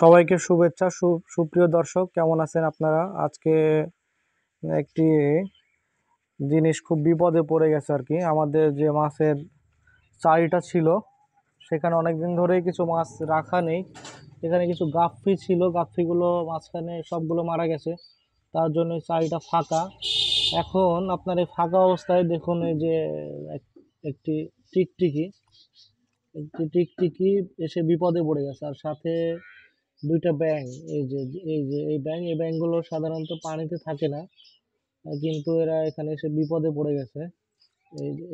সবাইকে শুভেচ্ছা। সুপ্রিয় দর্শক, কেমন আছেন আপনারা? আজকে একটি জিনিস খুব বিপদে পড়ে গেছে আর কি। আমাদের যে মাছের চারিটা ছিল, সেখানে অনেকদিন ধরেই কিছু মাছ রাখা নেই। এখানে কিছু গাপ্পি ছিল, গাপ্পিগুলো মাঝখানে সবগুলো মারা গেছে, তার জন্য এই চারিটা ফাঁকা। এখন আপনার এই ফাঁকা অবস্থায় দেখুন, এই যে একটি টিকটিকি একটি টিকটিকি এসে বিপদে পড়ে গেছে, আর সাথে দুইটা ব্যাঙ। এই ব্যাঙগুলো সাধারণত পানিতে থাকে না, কিন্তু এরা এখানে এসে বিপদে পড়ে গেছে।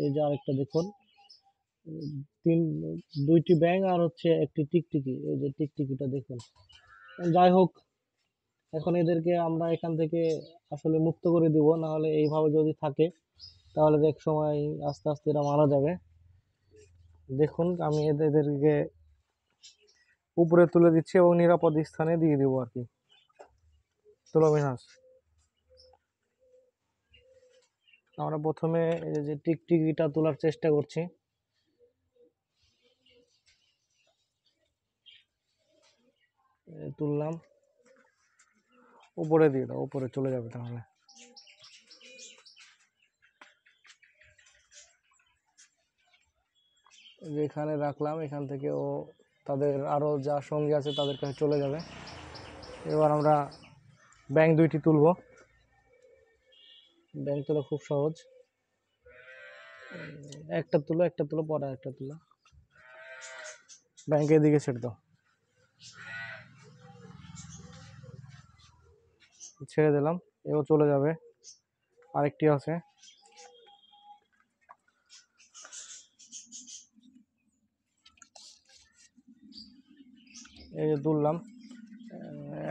এই যে আরেকটা দেখুন, তিন দুইটি ব্যাঙ আর হচ্ছে একটি টিকটিকি। এই যে টিকটিকিটা দেখুন। যাই হোক, এখন এদেরকে আমরা এখান থেকে আসলে মুক্ত করে দিব, না হলে এইভাবে যদি থাকে তাহলে এক সময় আস্তে আস্তে এরা মারা যাবে। দেখুন, আমি এদেরকে উপরে তুলে দিচ্ছি এবং নিরাপদ স্থানে দিয়ে দিব আর কি। তুলো মিনহাস, আমরা প্রথমে এই যে টিকটিকিটা তোলার চেষ্টা করছি। তুললাম, উপরে দিয়ে দাও, উপরে চলে যাবে তাহলে। যেখানে রাখলাম এখান থেকে ও তাদের আরো যা সঙ্গী আছে তাদের কাছে চলে যাবে। এবার আমরা ব্যাঙ দুইটি তুলব। ব্যাঙ তোলা খুব সহজ। একটা তুলো পরে একটা তুলো। ব্যাংকের দিকে ছেড়ে দাও, ছেড়ে দিলাম। এও চলে যাবে। আরেকটি আছে, এই যে তুললাম।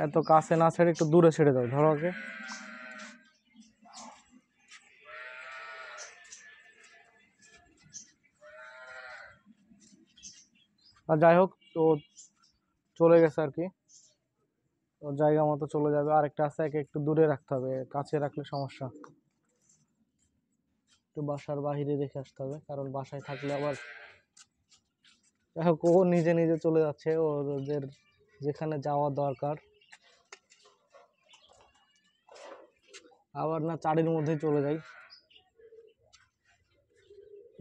এত কাছে না ছেড়ে একটু দূরে ছেড়ে দাও, ধরো ওকে। আর যাই হোক, তো চলে গেছে আর কি, তো জায়গা মতো চলে যাবে। আরেকটা আছে, একে একটু দূরে রাখতে হবে, কাছে রাখলে সমস্যা। একটু বাসার বাহিরে রেখে আসতে হবে, কারণ বাসায় থাকলে আবার, যাই হোক, ও নিজে নিজে চলে যাচ্ছে ওদের যেখানে যাওয়া দরকার। আবার না চারির মধ্যেই চলে যায়,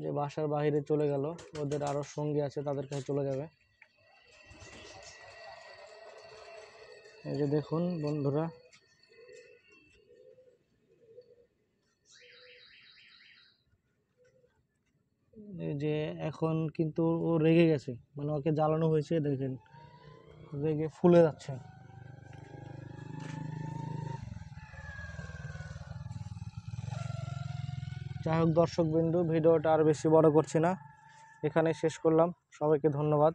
যে বাসার বাহিরে চলে গেল, ওদের আরো সঙ্গী আছে তাদের কাছে চলে যাবে। এই যে দেখুন বন্ধুরা, এই যে এখন কিন্তু ও রেগে গেছে, মানে ওকে জ্বালানো হয়েছে, দেখেন রেগে ফুলে যাচ্ছে। যাই হোক দর্শক বিন্দু, ভিডিওটা আর বেশি বড় করছি না, এখানে শেষ করলাম। সবাইকে ধন্যবাদ।